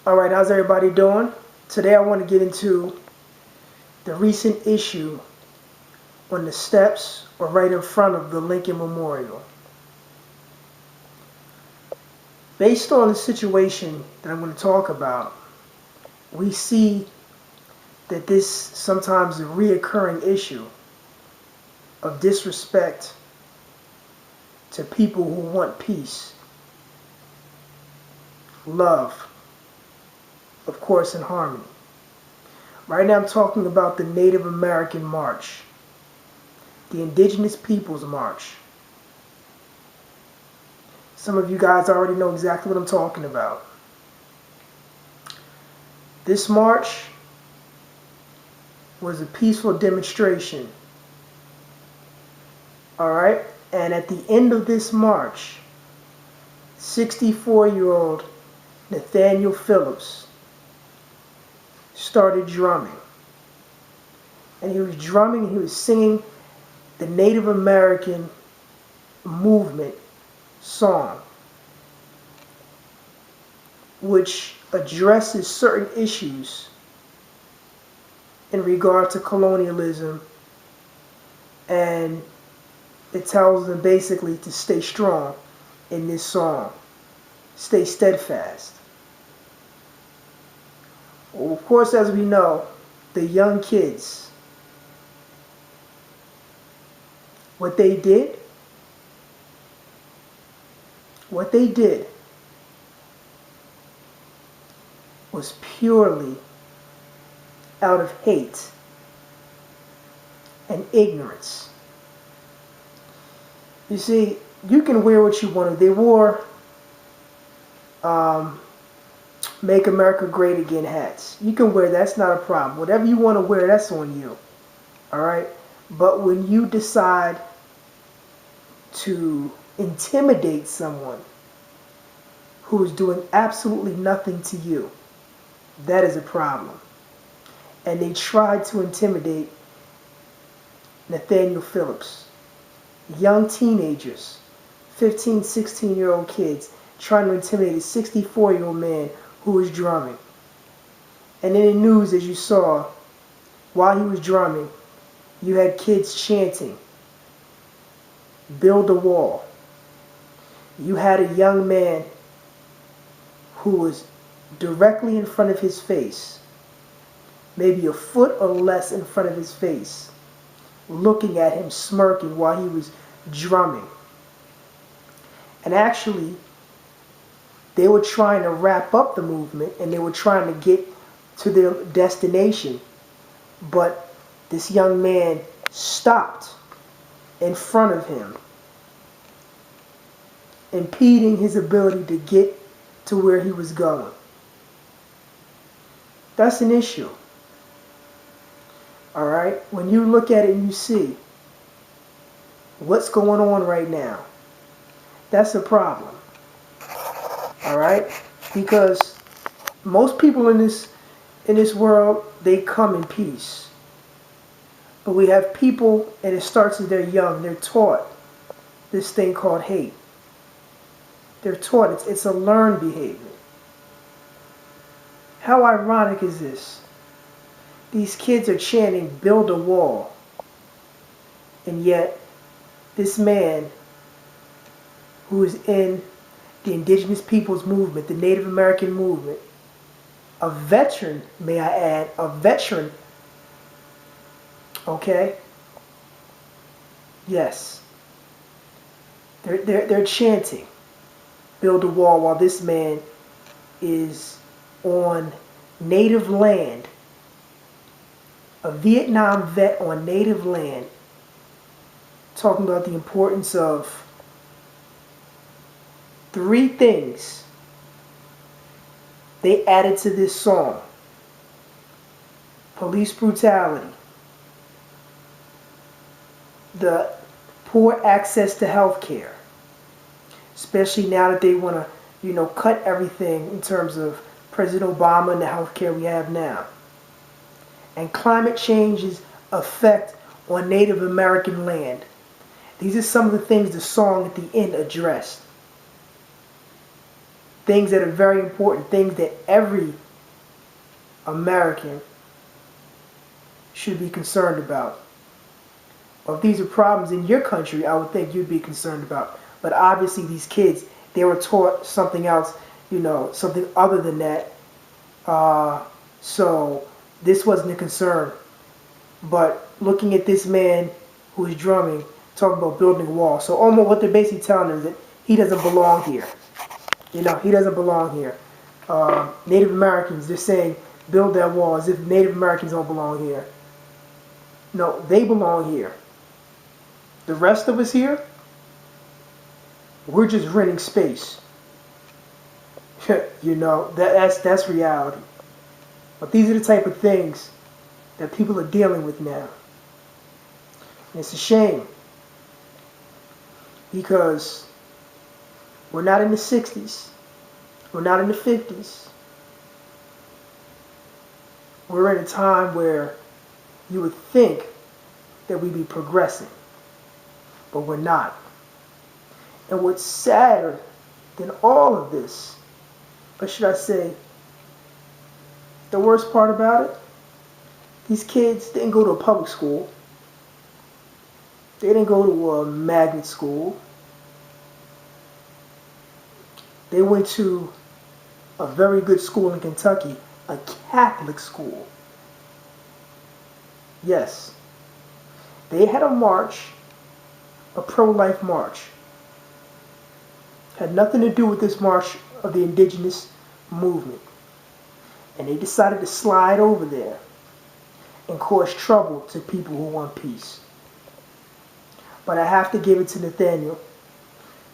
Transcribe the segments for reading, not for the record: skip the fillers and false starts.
Alright, how's everybody doing? Today I want to get into the recent issue on the steps or right in front of the Lincoln Memorial. Based on the situation that I'm going to talk about, we see that this sometimes a reoccurring issue of disrespect to people who want peace, love, of course, and harmony. Right now I'm talking about the Native American March, the Indigenous Peoples March. Some of you guys already know exactly what I'm talking about. This march was a peaceful demonstration. Alright? And at the end of this march, 64-year-old Nathaniel Phillips started drumming. And he was drumming and he was singing the Native American movement song, which addresses certain issues in regard to colonialism, and it tells them basically to stay strong in this song, stay steadfast. Well, of course, as we know, the young kids, what they did was purely out of hate and ignorance. You see, you can wear what you want to. They wore Make America Great Again hats. You can wear that. That's not a problem. Whatever you want to wear, that's on you. Alright? But when you decide to intimidate someone who is doing absolutely nothing to you, that is a problem. And they tried to intimidate Nathaniel Phillips. Young teenagers, 15, 16-year-old kids, trying to intimidate a 64-year-old man who was drumming. And in the news, as you saw, while he was drumming, you had kids chanting, "Build a wall." You had a young man who was directly in front of his face, maybe a foot or less in front of his face, looking at him, smirking while he was drumming. And actually, they were trying to wrap up the movement and they were trying to get to their destination. But this young man stopped in front of him, impeding his ability to get to where he was going. That's an issue. Alright? When you look at it and you see what's going on right now, that's a problem. Alright? Because most people in this world, they come in peace. But we have people, and it starts as they're young, they're taught this thing called hate. They're taught it's a learned behavior. How ironic is this? These kids are chanting, "Build a wall." And yet, this man who is in the Indigenous Peoples Movement, the Native American movement, a veteran, may I add, a veteran, okay? Yes. They're chanting, "Build a wall," while this man is on native land, a Vietnam vet on native land, talking about the importance of 3 things they added to this song: police brutality, the poor access to health care, especially now that they want to, cut everything in terms of President Obama and the health care we have now, and climate change's effect on Native American land. These are some of the things the song at the end addressed. things that are very important, things that every American should be concerned about. Well, if these are problems in your country, I would think you'd be concerned about. But obviously these kids, they were taught something else, something other than that. So this wasn't a concern. But looking at this man who is drumming, talking about building a wall. So almost what they're basically telling him is that he doesn't belong here. He doesn't belong here. Native Americans, they're saying, build that wall as if Native Americans don't belong here. No, they belong here. The rest of us here, we're just renting space. That's reality. But these are the type of things that people are dealing with now. And it's a shame because we're not in the 60s. We're not in the 50s. We're in a time where you would think that we'd be progressing, but we're not. And what's sadder than all of this, or should I say, the worst part about it, these kids didn't go to a public school. They didn't go to a magnet school. They went to a very good school in Kentucky, a Catholic school. Yes. They had a march, a pro-life march. Had nothing to do with this march of the indigenous movement. And they decided to slide over there and cause trouble to people who want peace. But I have to give it to Nathaniel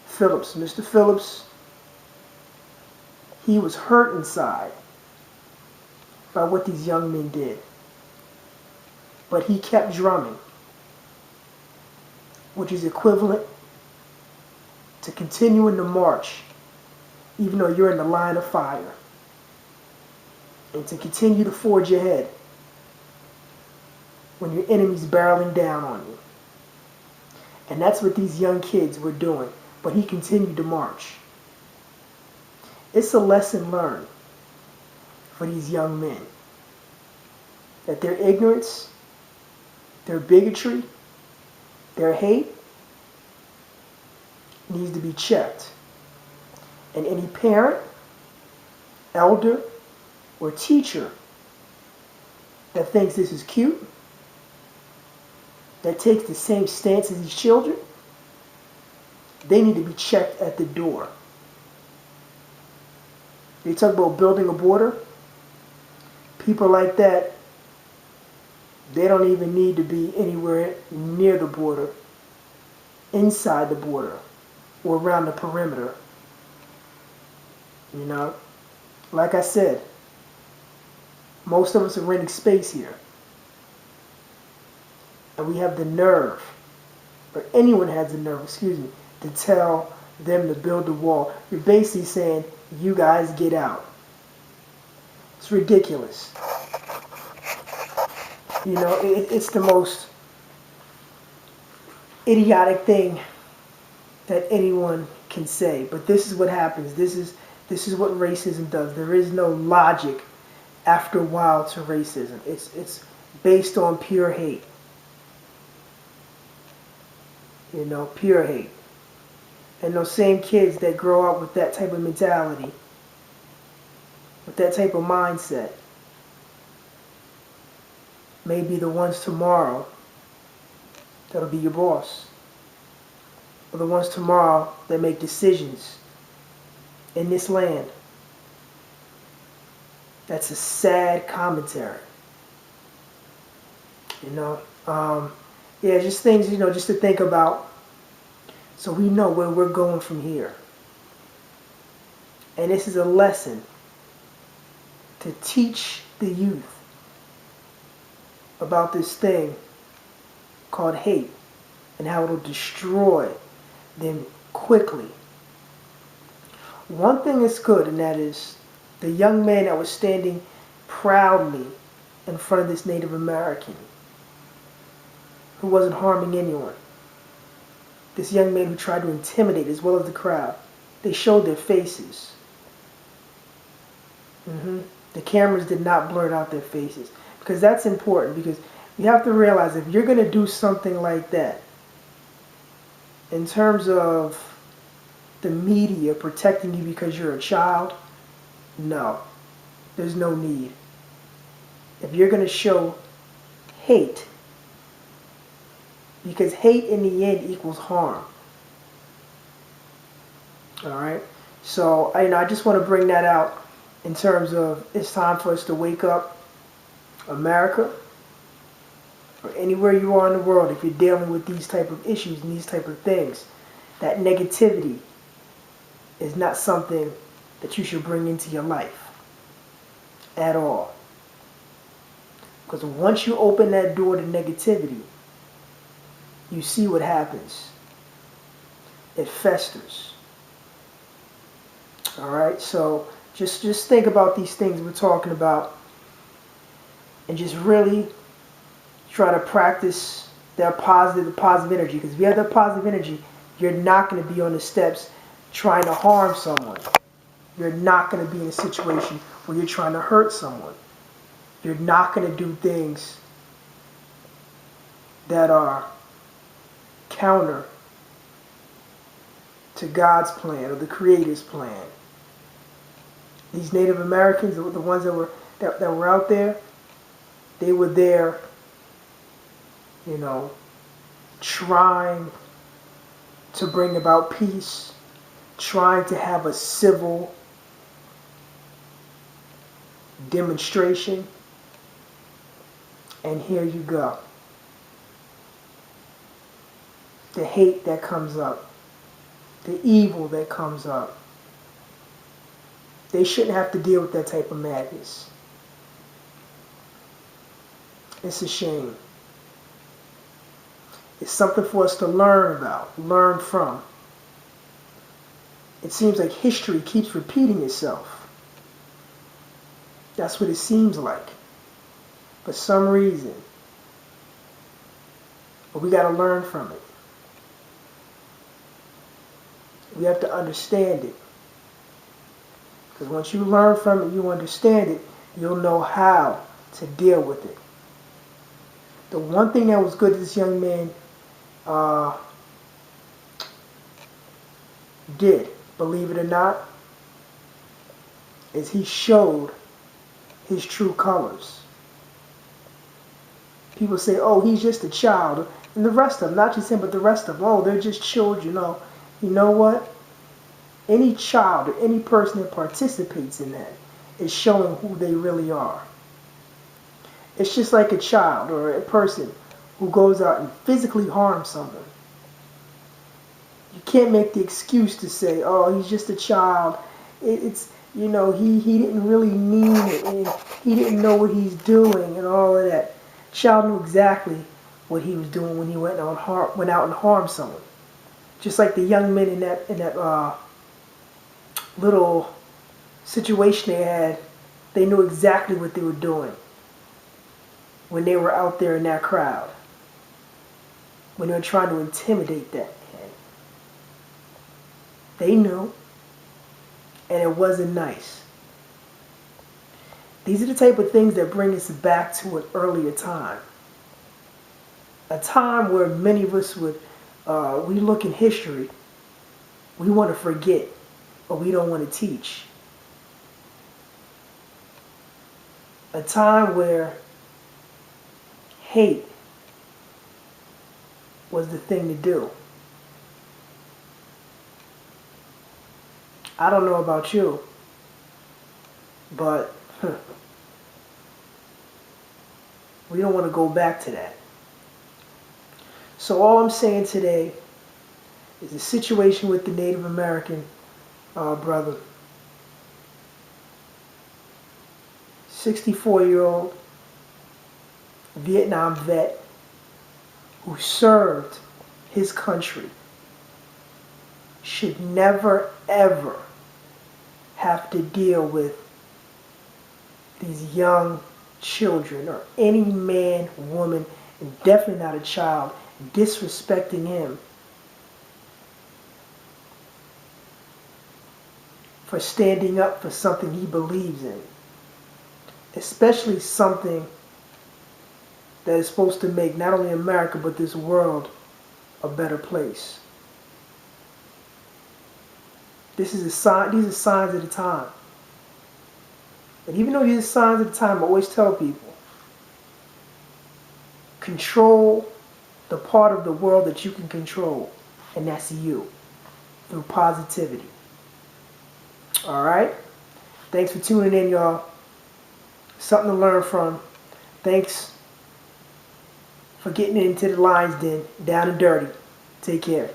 Phillips. Mr. Phillips, he was hurt inside by what these young men did. But he kept drumming, which is equivalent to continuing the march even though you're in the line of fire, and to continue to forge ahead when your enemy's barreling down on you. And that's what these young kids were doing. But he continued to march. It's a lesson learned for these young men that their ignorance, their bigotry, their hate needs to be checked. And any parent, elder, or teacher that thinks this is cute, that takes the same stance as these children, they need to be checked at the door. They talk about building a border. People like that, they don't even need to be anywhere near the border, inside the border, or around the perimeter. Like I said, most of us are renting space here. And we have the nerve, or anyone has the nerve, to tell them to build a wall. You're basically saying, you guys get out. It's ridiculous. It's the most idiotic thing that anyone can say. But this is what happens. This is what racism does. There is no logic after a while to racism. It's based on pure hate. Pure hate. And those same kids that grow up with that type of mentality, with that type of mindset, may be the ones tomorrow that'll be your boss. Or the ones tomorrow that make decisions in this land. That's a sad commentary. Just things, just to think about, so we know where we're going from here. And this is a lesson to teach the youth about this thing called hate and how it'll destroy them quickly. One thing is good, and that is the young man that was standing proudly in front of this Native American who wasn't harming anyone. This young man who tried to intimidate as well as the crowd. They showed their faces. Hmm. The cameras did not blur out their faces, because that's important. Because you have to realize, if you're going to do something like that, in terms of the media protecting you because you're a child, no, there's no need. If you're going to show hate, because hate in the end equals harm. All right. So I just want to bring that out in terms of, it's time for us to wake up, America, or anywhere you are in the world. If you're dealing with these type of issues and these type of things, that negativity is not something that you should bring into your life at all. Because once you open that door to negativity, you see what happens. It festers. All right. So just think about these things we're talking about, and just really try to practice the positive energy. Because if you have that positive energy, you're not going to be on the steps trying to harm someone. You're not going to be in a situation where you're trying to hurt someone. You're not going to do things that are counter to God's plan or the Creator's plan. These Native Americans, the ones that were out there, they were there, trying to bring about peace, trying to have a civil demonstration, and here you go. The hate that comes up, the evil that comes up. They shouldn't have to deal with that type of madness. It's a shame. It's something for us to learn about, learn from. It seems like history keeps repeating itself. That's what it seems like. For some reason. But we got to learn from it. We have to understand it. Because once you learn from it, you understand it, you'll know how to deal with it. The one thing that was good that this young man did, believe it or not, is he showed his true colors. People say, oh, he's just a child. And the rest of them, not just him, but the rest of them, oh, they're just children. No. You know what? Any child or any person that participates in that is showing who they really are. It's just like a child or a person who goes out and physically harms someone. You can't make the excuse to say, oh, he's just a child. It's, he didn't really mean it, and he didn't know what he's doing and all of that. Child knew exactly what he was doing when he went out and harmed someone. Just like the young men in that little situation they had, they knew exactly what they were doing when they were out there in that crowd, when they were trying to intimidate that man. They knew, and it wasn't nice. These are the type of things that bring us back to an earlier time. A time where many of us would, we look in history, we want to forget, but we don't want to teach. A time where hate was the thing to do. I don't know about you, but we don't want to go back to that. So all I'm saying today is the situation with the Native American brother, 64-year-old Vietnam vet who served his country, should never ever have to deal with these young children or any man, woman, and definitely not a child, disrespecting him for standing up for something he believes in. especially something that is supposed to make not only America but this world a better place. This is a sign. These are signs of the time. And even though these are signs of the time, I always tell people, control the part of the world that you can control, and that's you, through positivity. All right? Thanks for tuning in, y'all. Something to learn from. Thanks for getting into the Lion's Den, down and dirty. Take care.